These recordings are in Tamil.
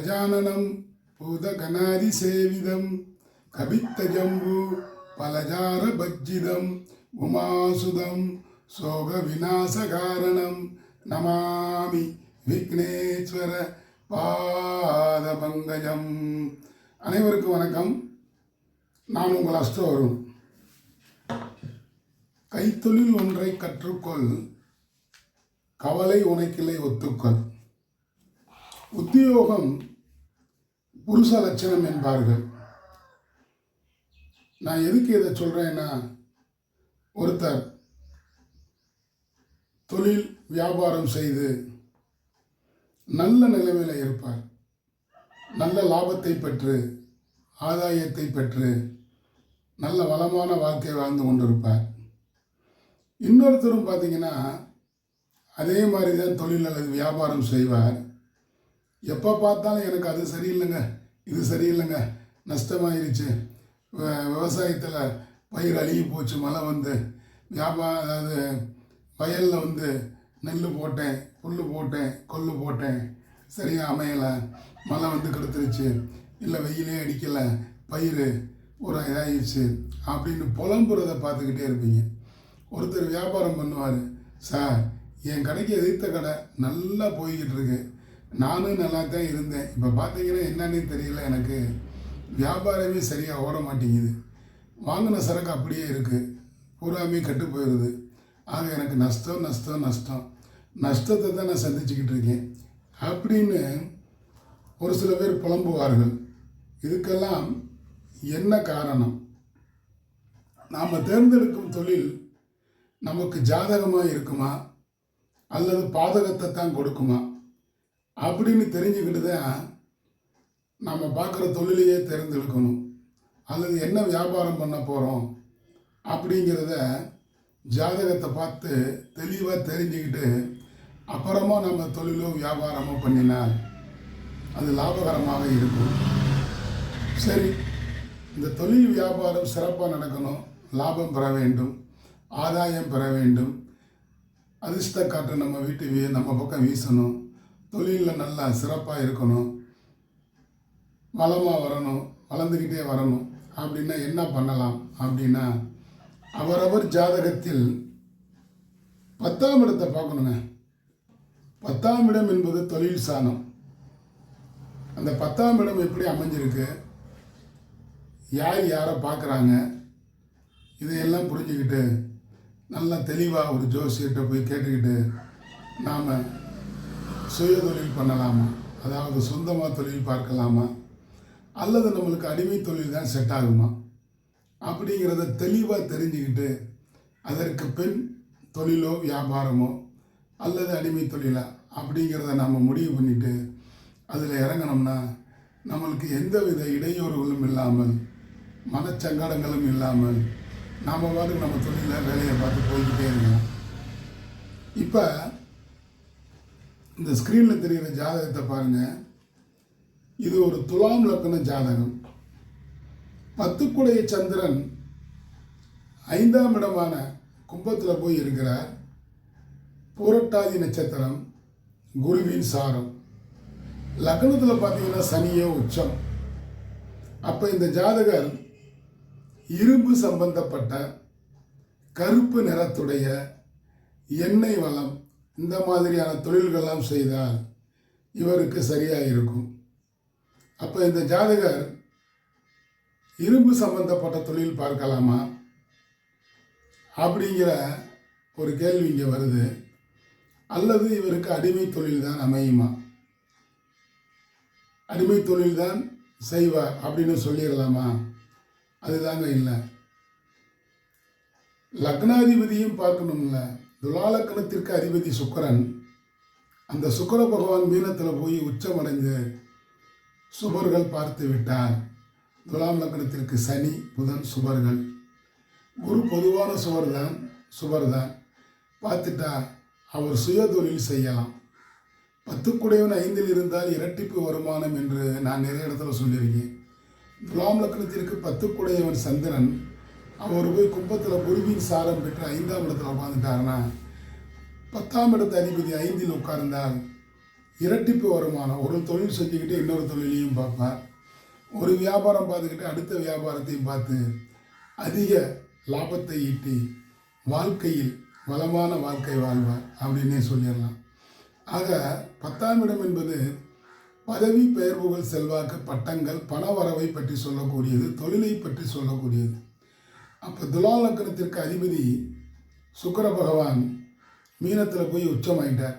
கஜானனம் பூதகணாதிசேவிதம் கபித்தஜம்பு பலஜார பஜ்ஜிதம் உமாசுதம் சோக விநாசகாரணம் நமாமி விக்னேஸ்வர பாதபங்கஜம். அனைவருக்கும் வணக்கம். நான் உங்கள் அஸ்ட்ரோ அருண். கைத்தொழில் ஒன்றை கற்றுக்கொள், கவலை உனக்கில்லை ஒத்துக்கொள். உத்தியோகம் புருஷ லட்சணம் என்பார்கள். நான் எதுக்கு இதை சொல்கிறேன்னா, ஒருத்தர் தொழில் வியாபாரம் செய்து நல்ல நிலைமையில் இருப்பார், நல்ல லாபத்தை பெற்று ஆதாயத்தை பெற்று நல்ல வளமான வாழ்க்கை வாழ்ந்து கொண்டிருப்பார். இன்னொருத்தரும் பார்த்தீங்கன்னா அதே மாதிரி தான் தொழில் அல்லது வியாபாரம் செய்வார். எப்போ பார்த்தாலும் எனக்கு அது சரியில்லைங்க, இது சரியில்லைங்க, நஷ்டமாயிருச்சு, விவசாயத்தில் பயிர் அழுகி போச்சு, மழை வந்து அதாவது வயலில் நெல் போட்டேன், புல் போட்டேன், கொள்ளு போட்டேன், சரியாக அமையலை, மழை கெடுத்துருச்சு, இல்லை வெயிலே அடிக்கலை, பயிர் ஒரு இதாகிடுச்சு அப்படின்னு புலம்புறதை பார்த்துக்கிட்டே இருப்பீங்க. ஒருத்தர் வியாபாரம் பண்ணுவார், சார் என் கடைக்கு எதிர்த்த கடை நல்லா போய்கிட்டு இருக்கு, நானும் நல்லா தான் இருந்தேன், இப்போ பார்த்தீங்கன்னா என்னன்னே தெரியல, எனக்கு வியாபாரமே சரியாக ஓட மாட்டேங்குது, வாங்கின சரக்கு அப்படியே இருக்குது, பூராமே கெட்டு போயிடுது, ஆக எனக்கு நஷ்டம் நஷ்டம் நஷ்டம், நஷ்டத்தை தான் நான் சந்திச்சுக்கிட்டு இருக்கேன் அப்படின்னு ஒரு சில பேர் புலம்புவார்கள். இதுக்கெல்லாம் என்ன காரணம்? நாம் தேர்ந்தெடுக்கும் தொழில் நமக்கு ஜாதகமாக இருக்குமா அல்லது பாதகத்தை தான் கொடுக்குமா அப்படின்னு தெரிஞ்சுக்கிட்டு தான் நம்ம பார்க்குற தொழிலையே தேர்ந்தெடுக்கணும். அல்லது என்ன வியாபாரம் பண்ண போகிறோம் அப்படிங்கிறத ஜாதகத்தை பார்த்து தெளிவாக தெரிஞ்சுக்கிட்டு அப்புறமா நம்ம தொழிலோ வியாபாரமோ பண்ணினால் அது லாபகரமாக இருக்கும். சரி, இந்த தொழில் வியாபாரம் சிறப்பாக நடக்கணும், லாபம் பெற வேண்டும், ஆதாயம் பெற வேண்டும், அதிர்ஷ்ட காற்று நம்ம வீட்டு நம்ம பக்கம் வீசணும், தொழிலில் நல்லா சிறப்பாக இருக்கணும், வளமாக வரணும், வளர்ந்துக்கிட்டே வரணும் அப்படின்னா என்ன பண்ணலாம் அப்படின்னா, அவரவர் ஜாதகத்தில் 10ஆம் இடத்தை பார்க்கணுங்க. 10ஆம் இடம் என்பது தொழில் சாணம். அந்த 10ஆம் இடம் எப்படி அமைஞ்சிருக்கு, யார் யாரை பார்க்குறாங்க, இதையெல்லாம் புரிஞ்சுக்கிட்டு நல்லா தெளிவாக ஒரு ஜோசியர்கிட்ட போய் கேட்டுக்கிட்டு நாம் சுய தொழில் பண்ணலாமா, அதாவது சொந்தமாக தொழில் பார்க்கலாமா, அல்லது நம்மளுக்கு அடிமை தொழில் தான் செட் ஆகுமா அப்படிங்கிறத தெளிவாக தெரிஞ்சுக்கிட்டு அதற்கு பின் தொழிலோ வியாபாரமோ அல்லது அடிமை தொழிலா அப்படிங்கிறத நாம் முடிவு பண்ணிவிட்டு அதில் இறங்கினோம்னா நம்மளுக்கு எந்தவித இடையூறுகளும் இல்லாமல் மனச்சங்கடங்களும் இல்லாமல் நாம் பாட்டுக்கு நம்ம தொழிலில் வேலையை பார்த்து போய்கிட்டே இருக்கலாம். இப்போ இந்த ஸ்க்ரீனில் தெரிகிற ஜாதகத்தை பாருங்கள். இது ஒரு துலாம் லக்ன ஜாதகம். 10 சந்திரன் 5ஆம் இடமான கும்பத்தில் போய் இருக்கிறார். பூரட்டாதி நட்சத்திரம், குருவின் சாரம். லக்னத்தில் பார்த்தீங்கன்னா சனியே உச்சம். அப்போ இந்த ஜாதகர் இரும்பு சம்பந்தப்பட்ட கருப்பு நிறத்துடைய எண்ணெய் வளம் இந்த மாதிரியான தொழில்கள்லாம் செய்தால் இவருக்கு சரியாக இருக்கும். அப்போ இந்த ஜாதகர் இரும்பு சம்பந்தப்பட்ட தொழில் பார்க்கலாமா அப்படிங்கிற ஒரு கேள்வி இங்கே வருது. அல்லது இவருக்கு அடிமை தொழில் தான் அமையுமா, அடிமை தொழில் தான் செய்வார் அப்படின்னு சொல்லிடலாமா? அதுதாங்க இல்லை. லக்னாதிபதியும் பார்க்கணும்ல. துலாலக்கணத்திற்கு அதிபதி சுக்கிரன். அந்த சுக்கிர பகவான் மீனத்தில் போய் உச்சமடைந்து சுபர்கள் பார்த்து விட்டார். துலாம் லக்னத்திற்கு சனி புதன் சுபர்கள். குரு பொதுவான சுபர் தான் பார்த்துட்டா அவர் சுய தொழில் செய்யலாம். 10 5 இருந்தால் இரட்டிப்பு வருமானம் என்று நான் நிறைய இடத்துல சொல்லியிருக்கேன். துலாம் லக்னத்திற்கு 10 சந்திரன் அவர் போய் கும்பத்தில் குருவின் சாரம் பெற்று 5ஆம் இடத்துல உட்காந்துட்டாருன்னா 10ஆம் இடத்து அதிபதி 5இல் உட்கார்ந்தால் இரட்டிப்பு வருமானம். ஒரு தொழில் செஞ்சுக்கிட்டு இன்னொரு தொழிலையும் பார்ப்பார். ஒரு வியாபாரம் பார்த்துக்கிட்டு அடுத்த வியாபாரத்தையும் பார்த்து அதிக லாபத்தை ஈட்டி வாழ்க்கையில் வளமான வாழ்க்கை வாழ்வார் அப்படின்னே சொல்லிடலாம். ஆக 10ஆம் இடம் என்பது பதவி, பெயர், புகழ், செல்வாக்கு, பட்டங்கள், பண வரவை பற்றி சொல்லக்கூடியது, தொழிலை பற்றி சொல்லக்கூடியது. அப்போ துலா லக்னத்திற்கு அதிபதி சுக்கிர பகவான் மீனத்தில் போய் உச்சமாயிட்டார்.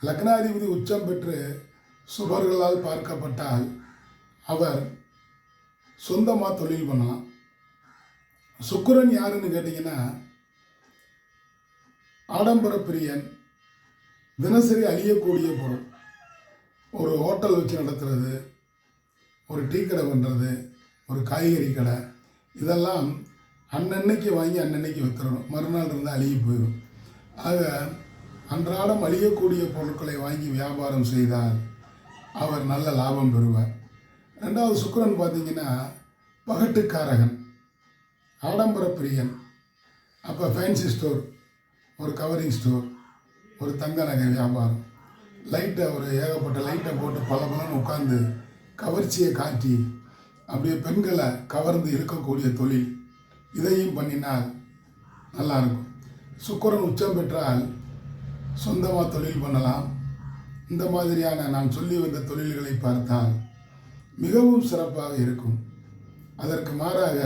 லக்னாதிபதி உச்சம் பெற்று சுபர்களால் பார்க்கப்பட்டால் அவர் சொந்தமாக தொழில் பண்ணலாம். சுக்கிரன் யாருன்னு கேட்டிங்கன்னா ஆடம்பர பிரியன், தினசரி அழியக்கூடிய பொருள். ஒரு ஹோட்டல் வச்சு நடத்துறது, ஒரு டீ கடை பண்ணுறது, ஒரு காய்கறி கடை, இதெல்லாம் அன்னன்னைக்கு வாங்கி அன்னன்னைக்கு விற்றுறணும். மறுநாள் இருந்தால் அழுகி போயிடும். ஆக அன்றாடம் அழியக்கூடிய பொருட்களை வாங்கி வியாபாரம் செய்தால் அவர் நல்ல லாபம் பெறுவார். ரெண்டாவது சுக்கிரன் பார்த்திங்கன்னா பகட்டுக்காரகன், ஆடம்பர பிரியன். அப்போ ஃபேன்சி ஸ்டோர், ஒரு கவரிங் ஸ்டோர், ஒரு தங்க நகை வியாபாரம், லைட்டை ஒரு ஏகப்பட்ட லைட்டை போட்டு பலன்னு உட்காந்து கவர்ச்சியை காட்டி அப்படியே பெண்களை கவர்ந்து இருக்கக்கூடிய தொழில், இதையும் பண்ணினால் நல்லாயிருக்கும். சுக்கிரன் உச்சம் பெற்றால் சொந்தமாக தொழில் பண்ணலாம். இந்த மாதிரியான நான் சொல்லி வந்த தொழில்களை பார்த்தால் மிகவும் சிறப்பாக இருக்கும். அதற்கு மாறாக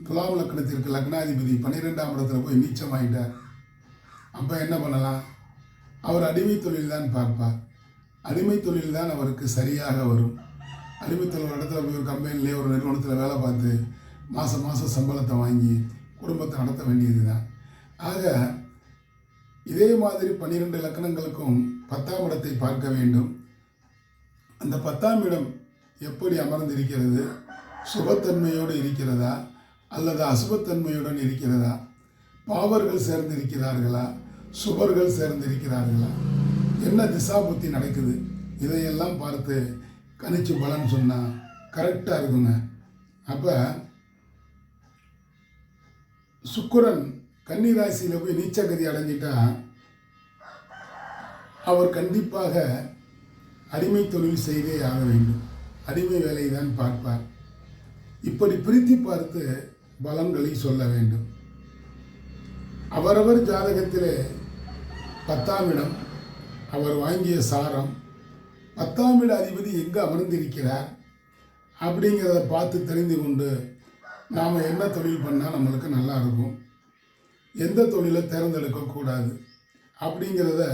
துலாம் லக்னத்திற்கு லக்னாதிபதி 12ஆம் இடத்துல போய் நீச்சமாயிட்டார். அப்போ என்ன பண்ணலாம்? அவர் அடிமை தொழில் தான் பார்ப்பார். அடிமை தொழில் தான் அவருக்கு சரியாக வரும். அடிமை தொழில் இடத்துல போய் ஒரு கம்பெனிலே ஒரு நிறுவனத்தில் வேலை பார்த்து மாதம் சம்பளத்தை வாங்கி குடும்பத்தை நடத்த வேண்டியது தான். ஆக இதே மாதிரி 12 லக்னங்களுக்கும் 10ஆம் இடத்தை பார்க்க வேண்டும். அந்த 10ஆம் இடம் எப்படி அமர்ந்திருக்கிறது? சுபத்தன்மையோடு இருக்கிறதா அல்லது அசுபத்தன்மையுடன் இருக்கிறதா? பாவர்கள் சேர்ந்திருக்கிறார்களா, சுபர்கள் சேர்ந்திருக்கிறார்களா, என்ன திசா புத்தி நடக்குது? இதையெல்லாம் பார்த்து கணிச்சு பலன் சொன்னால் கரெக்டாக இருக்குங்க. அப்போ சுக்கிரன் கன்னி ராசியில் போய் நீச்சகதி அடைஞ்சிட்டா அவர் கண்டிப்பாக அடிமை தொழில் செய்தே ஆக வேண்டும். அடிமை வேலை தான் பார்ப்பார். இப்படி பிரித்து பார்த்து பலன்களை சொல்ல வேண்டும். அவரவர் ஜாதகத்திலே 10ஆம் இடம், அவர் வாங்கிய சாரம், 10ஆம் இட அதிபதி எங்கே அமர்ந்திருக்கிறார் அப்படிங்கிறத பார்த்து தெரிந்து கொண்டு நாம் என்ன தொழில் பண்ணால் நம்மளுக்கு நல்லா இருக்கும், எந்த தொழிலை தேர்ந்தெடுக்கக்கூடாது அப்படிங்கிறத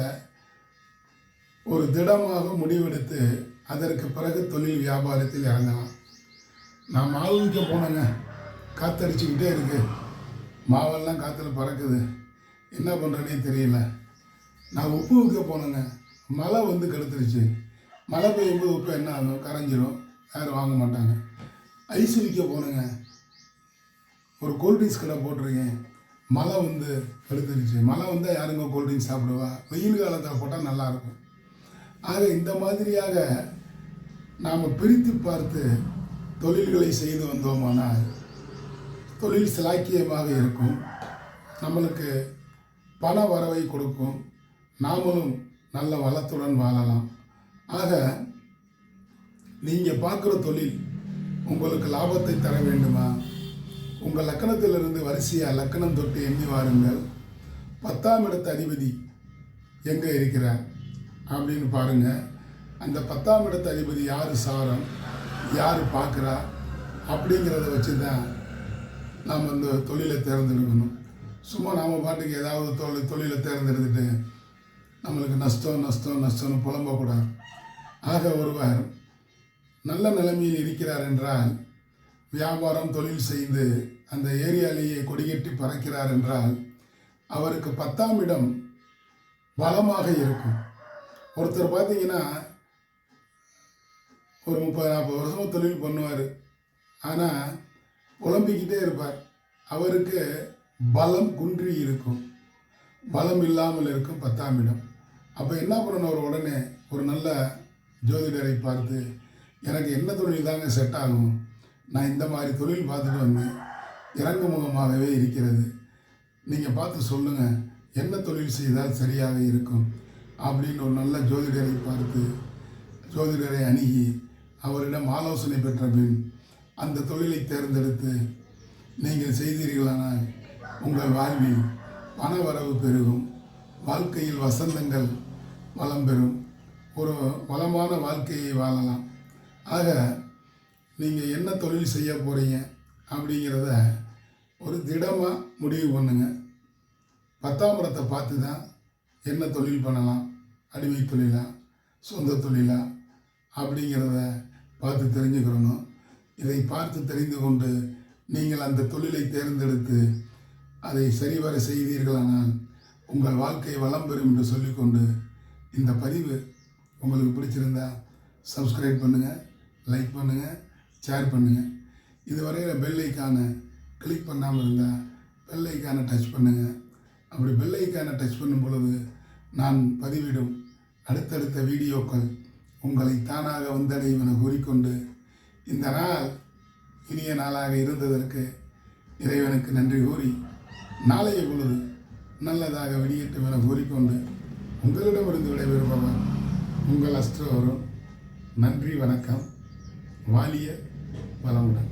ஒரு திடமாக முடிவெடுத்து அதற்கு பிறகு தொழில் வியாபாரத்தில் இறங்கலாம். நான் மாவுக்கு போனேங்க, காத்தடிச்சுக்கிட்டே இருக்கு, மாவெல்லாம் காற்றுல பறக்குது, என்ன பண்ணுறேனே தெரியல. நான் உப்பு விற்க போனேங்க, மழை வந்து கெடுத்துருச்சு. மழை பெய்யும்போது உப்பு என்ன ஆகும்? கரைஞ்சிரும், யாரும் வாங்க மாட்டாங்க. ஐஸ் விற்க போனேங்க, ஒரு கூல்ட்ரிங்க்ஸ் கடை போட்டிருக்கேன், மழை வந்து கெடுத்துருச்சு. மழை வந்தால் யாருங்க கூல்ட்ரிங்க்ஸ் சாப்பிடுவா? வெயில் காலத்தில் போட்டால் நல்லாயிருக்கும். ஆக இந்த மாதிரியாக நாம் பிரித்து பார்த்து தொழில்களை செய்து வந்தோமானால் தொழில் சிலாக்கியமாக இருக்கும், நம்மளுக்கு பண வரவை கொடுக்கும், நாமளும் நல்ல வளத்துடன் வாழலாம். ஆக நீங்கள் பார்க்குற தொழில் உங்களுக்கு லாபத்தை தர வேண்டுமா? உங்கள் லக்கணத்திலிருந்து வரிசையாக லக்கணம் தொட்டு எண்ணி வாருங்கள். 10ஆம் இடத்து அதிபதி எங்கே இருக்கிறார் அப்படின்னு பாருங்கள். அந்த 10ஆம் இடத்து அதிபதி யார் சாரம், யார் பார்க்குறா அப்படிங்கிறத வச்சு தான் நாம் அந்த தொழிலை தேர்ந்தெடுக்கணும். சும்மா நாம் பாட்டுக்கு ஏதாவது தொழிலை தேர்ந்தெடுத்துட்டு நம்மளுக்கு நஷ்டம்னு புலம்பக்கூடாது. ஆக ஒருவர் நல்ல நிலைமையில் இருக்கிறார் என்றால், வியாபாரம் தொழில் செய்து அந்த ஏரியாலேயே கொடிகட்டி பறக்கிறார் என்றால் அவருக்கு 10ஆம் இடம் பலமாக இருக்கும். ஒருத்தர் பார்த்தீங்கன்னா ஒரு 30-40 வருஷமாக தொழில் பண்ணுவார், ஆனால் புலம்பிக்கிட்டே இருப்பார். அவருக்கு பலம் குன்றி இருக்கும், பலம் இல்லாமல் இருக்கும் 10ஆம் இடம். அப்போ என்ன பண்ணணும்? அவர் உடனே ஒரு நல்ல ஜோதிடரை பார்த்து, எனக்கு என்ன தொழில் தாங்க செட் ஆகும், நான் இந்த மாதிரி தொழில் பார்த்துட்டு வந்தேன், இறங்கு முகமாகவே இருக்கிறது, நீங்கள் பார்த்து சொல்லுங்கள், என்ன தொழில் செய்தால் சரியாக இருக்கும் அப்படின்னு ஒரு நல்ல ஜோதிடரை பார்த்து ஜோதிடரை அணுகி அவரிடம் ஆலோசனை பெற்ற பின் அந்த தொழிலை தேர்ந்தெடுத்து நீங்கள் செய்தீர்களானால் உங்கள் வாழ்வில் பண வரவு பெருகும், வாழ்க்கையில் வசந்தங்கள் வளம் பெறும், ஒரு வளமான வாழ்க்கையை வாழலாம். ஆக நீங்கள் என்ன தொழில் செய்ய போகிறீங்க அப்படிங்கிறத ஒரு திடமாக முடிவு பண்ணுங்க. 10ஆம் இடத்தை பார்த்து தான் என்ன தொழில் பண்ணலாம், அடிமை தொழிலா சொந்த தொழிலா அப்படிங்கிறத பார்த்து தெரிஞ்சுக்கிறணும். இதை பார்த்து தெரிந்து கொண்டு நீங்கள் அந்த தொழிலை தேர்ந்தெடுத்து அதை சரிவர செய்தீர்களானால் உங்கள் வாழ்க்கை வளம் பெறும் என்று சொல்லிக்கொண்டு இந்த பதிவு உங்களுக்கு பிடிச்சிருந்தா சப்ஸ்கிரைப் பண்ணுங்கள், லைக் பண்ணுங்கள், ஷேர் பண்ணுங்கள். இதுவரையில் பெல் ஐக்கானை கிளிக் பண்ணாமல் இருந்தால் பெல் ஐக்கானை டச் பண்ணுங்கள். அப்படி பெல் ஐக்கானை டச் பண்ணும் பொழுது நான் பதிவிடும் அடுத்தடுத்த வீடியோக்கள் உங்களை தானாக வந்தடையும் என கூறிக்கொண்டு இந்த நாள் இனிய நாளாக இருந்ததற்கு இறைவனுக்கு நன்றி கூறி நாளைய பொழுது நல்லதாக வெளியேற்றும் என கூறிக்கொண்டு உங்களிடமிருந்து விடைபெறுபவர் உங்கள் அஸ்ட்ரோ அருண். நன்றி, வணக்கம். வாலிய வளமுடன்.